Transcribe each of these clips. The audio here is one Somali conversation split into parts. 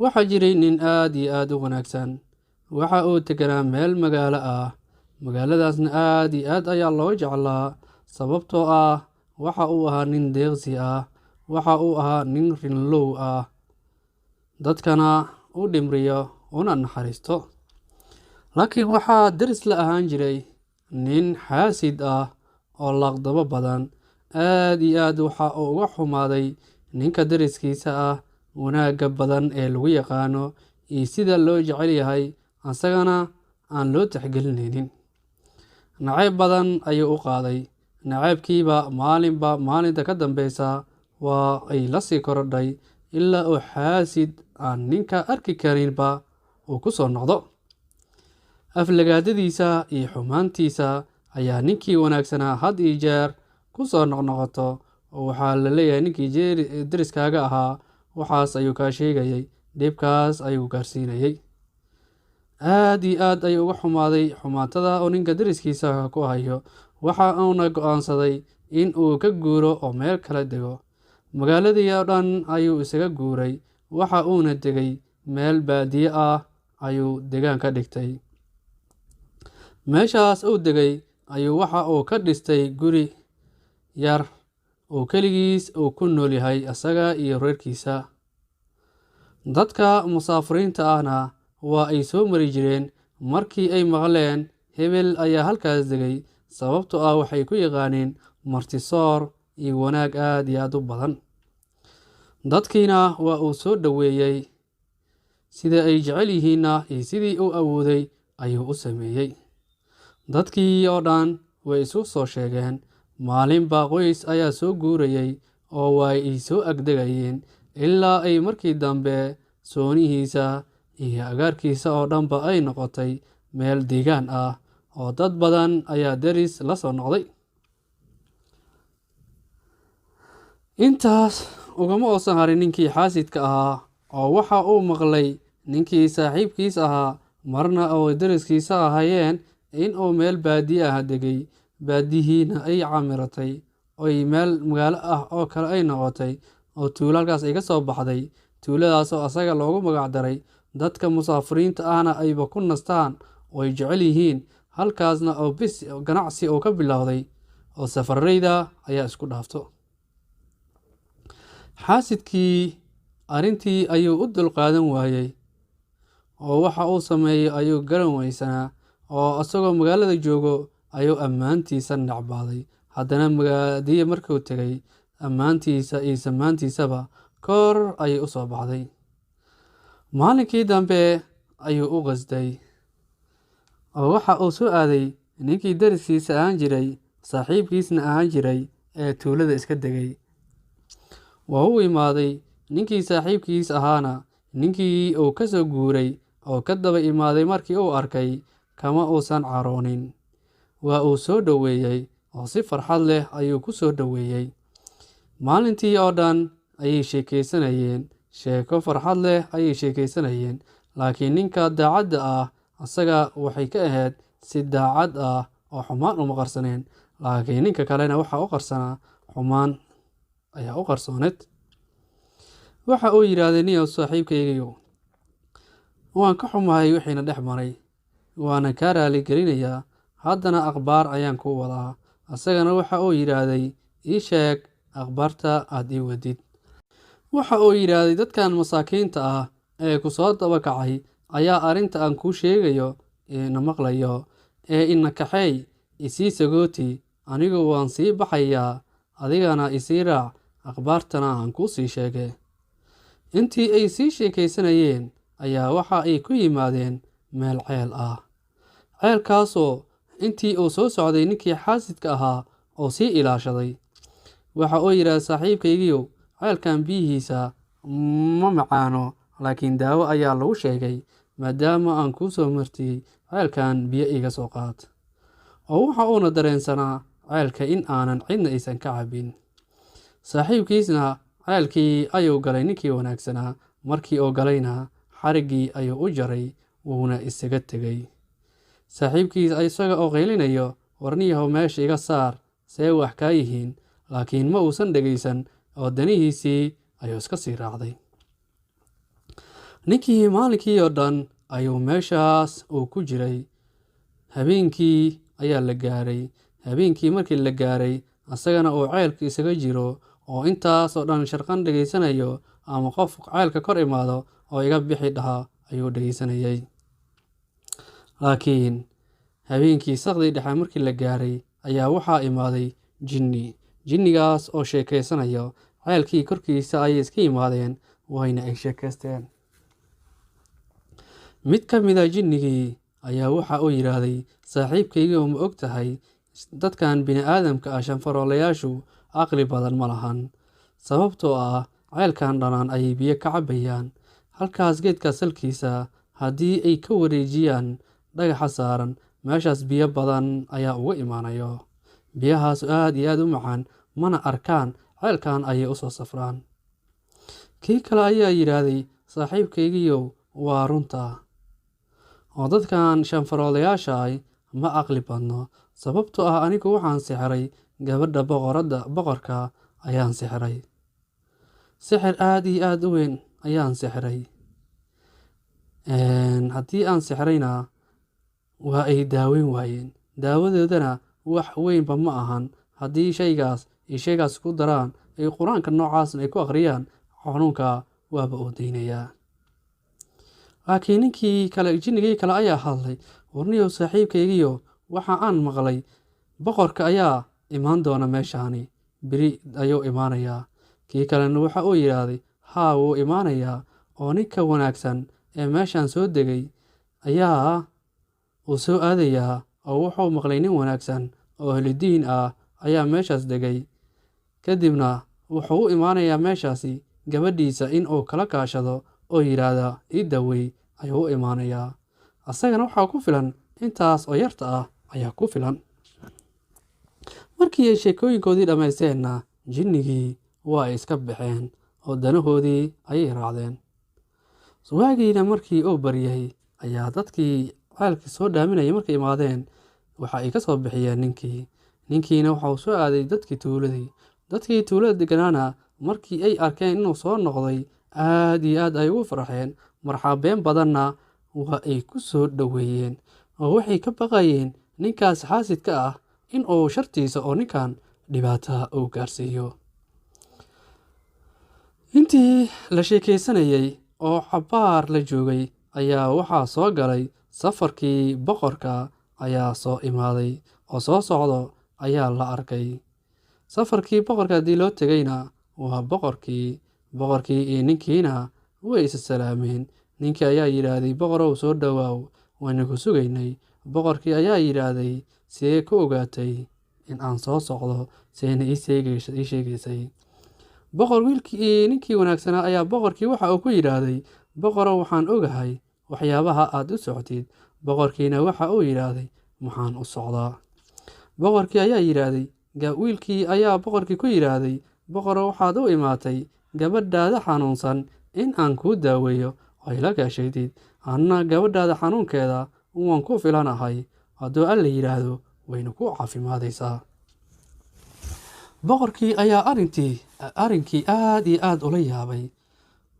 waxaa jiray nin aad iyo aad u wanaagsan. waxa uu deganaa meel magaalo ah. magaaladaasna aad iyo aad ayaa loo jeclaa sababtoo ah waxa uu ahaa nin deeqsi ah. waxa uu ahaa nin rinlow ah, dadkana u dhimriyo una naxariisto. laakiin waxaa deris la ahaan jiray nin xaasid ah oo laqdabo badan. aad iyo aad waxa uu uga xumaaday ninka deriskiisa ah wanaagga badan ee lagu yaqaano iyo sida loo jecel yahay, asagana aan loo tixgelinaynin. nacayb badan ayuu u qaaday. nacaybkiiba maalinba maalinta ka dambeysa waa ay la sii korodhay ilaa uu xaasid aan ninka arki karinba uu ku soo noqdo. aflagaadadiisa iyo xumaantiisa ayaa ninkii wanaagsanaa had iyo jeer ku soo noqnoqoto, oo waxaa la leeyahay ninkii deriskaaga ahaa waxaas ayuu kaa sheegayay, dhibkaas ayuu gaarsiinayay. aad iyo aad ayuu uga xumaaday xumaatada oo ninka deriskiisa ku hayo. waxa uuna go-aansaday in uu ka guuro oo meel kala dego. magaaladii oo dhan ayuu isaga guuray. waxa uuna degay meel baadiye ah ayuu degaan ka dhigtay. meeshaas uu degay ayuu waxa uu ka dhistay guri yar oo keligiis uu ku nool yahay asaga iyo reerkiisa. dadka musaafiriinta ahna waa ay soo mari jireen markii ay maqleen hebel ayaa halkaas degay, sababtoo ah waxay ku yaqaaneen martisoor iyo wanaag aad iyo aad u badan. dadkiina waa uu soo dhoweeyey, sida ay jecel yihiinna iyo sidii uu awooday ayuu u sameeyey. dadkii oo dhan way isu soo sheegeen. maalinba qoys ayaa soo guurayay oo way ay soo agdegayeen ilaa ay markii dambe soonihiisa iyo agaarkiisa oo dhanba ay noqotay meel deegaan ah oo dad badan ayaa deris la soo noqday. intaas ugama oosan harin ninkii xaasidka ahaa, oo waxa uu maqlay ninkii saaxiibkiis ahaa marna oo deriskiisa ahaayeen in uu meel baadiye ah degay. baadiyihiina ay camiratay oy meel magaalo ah oo kale ay noqotay, oo tuulo halkaas ay ka soo baxday. tuuladaasoo asaga loogu magac daray. dadka musaafiriinta ahna ayba ku nastaan oo ay jecel yihiin. halkaasna oo bis ganacsi oo ka bilowday oo safarayda ayaa isku dhaafto. xaasidkii arrintii ayuu u dulqaadan waayey, oo waxa uu sameeyey ayuu garan weysanaa, oo isagoo magaalada joogo ayuu ammaantiisa necbaaday. haddana magaadiye markuu tegay, ammaantiisa iyo samaantiisaba kor ayay u soo baxday. maalinkii dambe ayuu u qasday, oo waxa uu soo aaday ninkii deriskiisa ahaan jiray, saaxiibkiisna ahaan jiray ee tuulada iska degay. waa u imaaday ninkii saaxiibkiis ahaana. ninkii uu ka soo guuray oo ka daba imaaday markii uu arkay kama uusan caroonin. waa uu soo dhoweeyey oo si farxad leh ayuu ku soo dhoweeyey. maalintii oo dhan ayay sheekaysanayeen. sheeko farxad leh ayay sheekaysanayeen. laakiin ninka daacadda ah asaga waxay ka ahayd si daacad ah oo xumaan uma qarsaneen, laakiin ninka kalena waxa u qarsanaa xumaan ayaa u qarsooneed. waxa uu yidhaahday niyow saaxiibkaygiiyow, waan ka xumahay wixiina dhex maray, waana kaa raali gelinayaa. haddana akhbaar ayaan kuu wadaa. asagana waxa uu yidhaahday ii sheeg akhbaarta aad ii wadid. waxa uu yidhaahday dadkan masaakiinta ah ee ku soo daba kacay ayaa arrinta aan kuu sheegayo ina maqlayo, ee ina kaxeey isii sagooti, anigu waan sii baxayaa, adigana isii raac, akhbaartana aan kuu sii sheege. intii ay sii sheekaysanayeen ayaa waxa ay ku yimaadeen meel ceel ah. ceelkaasoo intii uu soo socday ninkii xaasidka ahaa oo sii ilaashaday. waxa uu yidhaahday saaxiibkaygiiyow, ceelkan biyihiisa ma macaano, laakiin daawo ayaa lagu sheegay. maadaama aan kuu soo martiyey, ceelkan biyo iga soo qaad. oo waxa uuna dareensanaa ceelka in aanan cidna aysan ka cabin. saaxiibkiisna ceelkii ayuu galay ninkii wanaagsanaa. markii uu galayna xariggii ayuu u jaray, wuuna isaga tegey. saaxiibkiis isaga oo qaylinayo, warniyahow meesha iga saar, see wax kaa yihiin, laakiin ma uusan dhegaysan oo danihiisii ayuu iska sii raacday. ninkii maalinkii oo dhan ayuu meeshaas uu ku jiray. Habeenkii ayaa la gaaray. Habeenkii markii la gaaray asagana uu ceelka isaga jiro oo intaas oo dhan sharqan dhegaysanayo ama qof ceelka kor imaado oo iga bixi dhaha ayuu dhegaysanayay. Laakiin habeenkii saqdii dhexe markii la gaaray ayaa waxaa imaaday jinni. Jinnigaas oo sheekaysanayo ceelkii korkiisa ayay iska yimaadeen wayna ay sheekaysteen. Mid ka mid ah jinnigii ayaa waxa uu yiraahday saaxiibkayga ma og tahay dadkan bini'aadamka ah shanfaroolayaashu aqli badan ma lahan, sababtoo ah ceelkan dhanaan ayay biyo ka cabayaan. Halkaas geedka salkiisa haddii ay ka wareejiyaan dhagaxa saaran meeshaas biyo badan ayaa uga imaanayo. Biyahaas aad iyo aad u macaan mana arkaan ceelkan ayay u soo safraan. Kii kale ayaa yiraahday saaxiibkaygiyow waa runta oo dadkan shanfaroolayaasha ah ma aqli badno, sababtoo ah anigu waxaan sixiray gabadha boqorka ayaan sixiray. Sixir aad iyo aad u weyn ayaan sixiray. Haddii aan sixirayna waa ay daaweyn waayeen. Daawadoodana wax weynba ma ahan. Haddii shaygaas ku daraan ay quraanka noocaasna ay ku akhriyaan xanuunka waaba uu deynayaa. Laakiin jinnigii kale ayaa hadlay. Warniyow saaxiibkaygiyo waxa aan maqlay boqorka ayaa imaan doona meeshaani. Beri ayuu imaanayaa. Kii kalena waxa uu yiraahday haa wuu imaanayaa oo ninka wanaagsan ee meeshaan soo degay ayaa uu soo aadayaa oo wuxuu maqlay nin wanaagsan oo ahludiin ah ayaa meeshaas degay. Kadibna wuxuu u imaanayaa meeshaasi gabadhiisa in uu kala kaashado oo yiraahda ii daweey ayuu u imaanayaa. Asagana waxaa ku filan intaas oo yarta ah ayaa ku filan. Markii ay sheekooyinkoodii dhammaysteenna jinnigii waa ay iska baxeen oo danahoodii ayay raacdeen. Waagiina markii uu baryay ayaa dadkii ceelkii soo dhaaminayay markay imaadeen waxa ay ka soo bixiyeen ninkiina waxa uu soo aaday dadkii tuulada deganaana markii ay arkeen inuu soo noqday aad iyo aad ay ugu farxeen. Marxabeen badanna waa ay ku soo dhoweeyeen oo waxay ka baqayeen ninkaas xaasidka ah in uu shartiisa oo ninkan dhibaato u gaarsiiyo. Intii la sheekaysanayay oo xabaar la joogay ayaa waxaa soo galay safarkii boqorka ayaa soo imaaday oo soo socdo ayaa la arkay. Safarkii boqorka haddii loo tegayna waa boqorkii iyo ninkiina way is salaameen. Ninkii ayaa yiraahday boqorow soo dhawaaw wayna ku sugaynay. Boqorkii ayaa yiraahday see ku ogaatay in aan soo socdo seena ii sheegaysay. Wiilkii ninkii wanaagsanaa ayaa boqorkii waxa uu ku yiraahday boqorow waxaan ogahay waxyaabaha aad u socotid. Boqorkiina waxa uu yiraahday maxaan u socdaa. Boqorkii ayaa yiraahday wiilkii ayaa boqorkii ku yiraahday boqorow waxaad u imaatay gabadhaada xanuunsan in aan kuu daaweeyo oo ila kaashatid. Anna gabadhaada xanuunkeeda waan ku filanahay hadduu alla yiraahdo wayna ku caafimaadaysaa. Boqorkii ayaa arrinkii aad iyo aad ula yaabay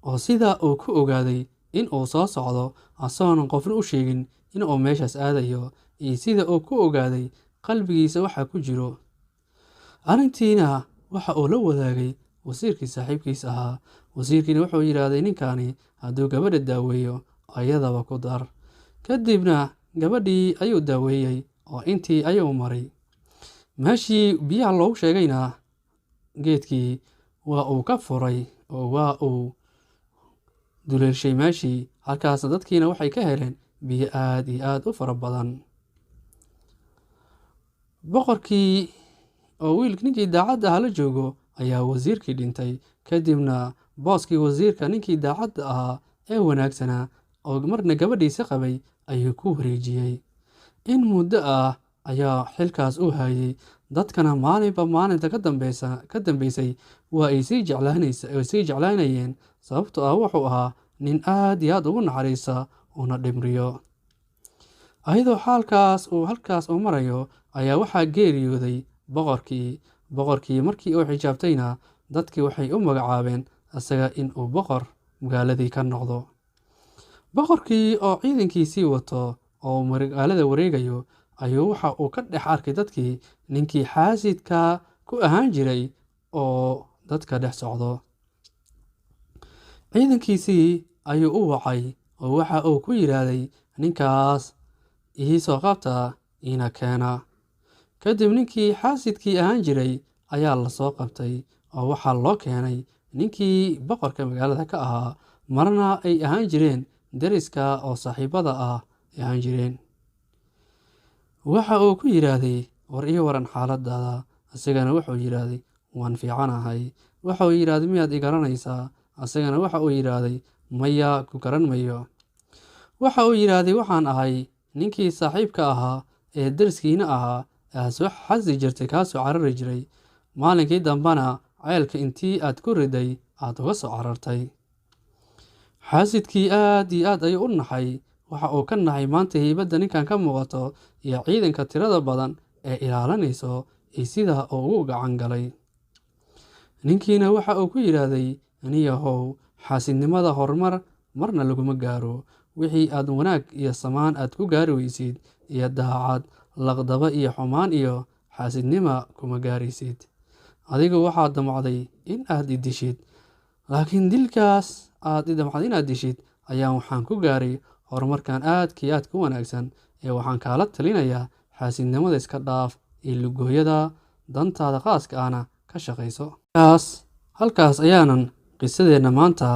oo sida uu ku ogaaday in uu soo socdo asagoonan qofna u sheegin in uu meeshaas aadayo iyo sida uu ku ogaaday qalbigiisa waxa ku jiro. Arrintiina waxa uu la wadaagay wasiirkii saaxiibkiisa ahaa. Wasiirkiina wuxuu yiraahday ninkani hadduu gabadha daaweeyo ayadaba ku dar. Kadibna gabadhii ayuu daaweeyay oo intii ayuu maray. Meeshii biyaha loogu sheegayna geedkii waa uu ka furay oo waa uu duleelshay meeshii. Halkaasna dadkiina waxay ka heleen biyo aad iyo aad u fara badan. Boqorkii oo ninkii daacadda ahaa la joogo ayaa wasiirkii dhintay. Kadibna booskii wasiirka ninkii daacadda ahaa ee wanaagsanaa oo marna gabadhiisa qabay ayuu ku wareejiyay. In muddo ah ayaa xilkaas u hayay. Dadkana maalinba maalinta ka dambeysay waa ay sii jeclaanayeen sababtoo ah wuxuu ahaa nin aad iyo aad ugu naxariista una dhimriyo. Ayadoo halkaas uu marayo ayaa waxaa geeriyooday boqorkii markii uu xijaabtayna dadkii waxay u magacaabeen asaga in uu boqor magaaladii ka noqdo. boqorkii oo ciidankiisii wato oo magaalada wareegayo ayuu waxa uu ka dhex arkay dadkii ninkii xaasidka ku ahaan jiray oo dadka dhex socdo. ciidankiisii ayuu u wacay oo waxa uu ku yidhaahday, ninkaas ii soo qabta ina keena. kadib ninkii xaasidkii ahaan jiray ayaa la soo qabtay oo waxaa loo keenay ninkii boqorka magaalada ka ahaa, marna ay ahaan jireen deriska oo saaxiibada ah ay ahaan jireen. waxa uu ku yidhaahday, war ii waran xaaladaada. isagana wuxuu yidhaahday, waan fiicanahay. waxa uu yidhaahday, miyaad i garanaysaa? isagana waxa uu yidhaahday, maya, ku garan mayo. waxa uu yidhaahday, waxaan ahay ninkii saaxiibka ahaa ee deriskiina ahaa ee soo xasi jirtay kaasoo carari jiray. maalinkii dambena ceelka intii aad ku riday aad uga soo carartay. xaasidkii aad iyo aad ayuu u naxay. waxa uu ka naxay maanta heybadda ninkan ka muuqato iyo ciidanka tirada badan ee ilaalinayso iyo sida uu ugu gacan galay. ninkiina waxa uu ku yidhaahday, aniyahow, xaasidnimada horumar marna laguma gaaro. wixii aad wanaag iyo samaan aad ku gaari weysid iyo daacad, laqdaba iyo xumaan iyo xaasidnima kuma gaaraysid. adigu waxaad damacday in aad i dishid, laakiin dilkaas aad i damacday inaad dishid ayaan waxaan ku gaaray horumarkan aadkii aad ku wanaagsan ee waxaan kaala talinayaa xaasidnimada iska dhaaf iyo lugooyada dantaada khaaska ahna ka shaqayso. halkaas ayaanan qisadeenna maanta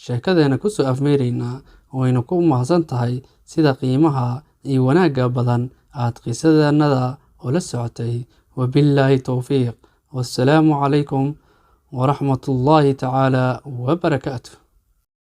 sheekadeenna ku soo afmeeraynaa. waynu ku mahadsan tahay sida qiimaha iyo wanaagga badan aad qisadeennada ula socotay. wabillaahi towfiiq. wassalaamu calaykum waraxmatullaahi tacaala wabarakaatu.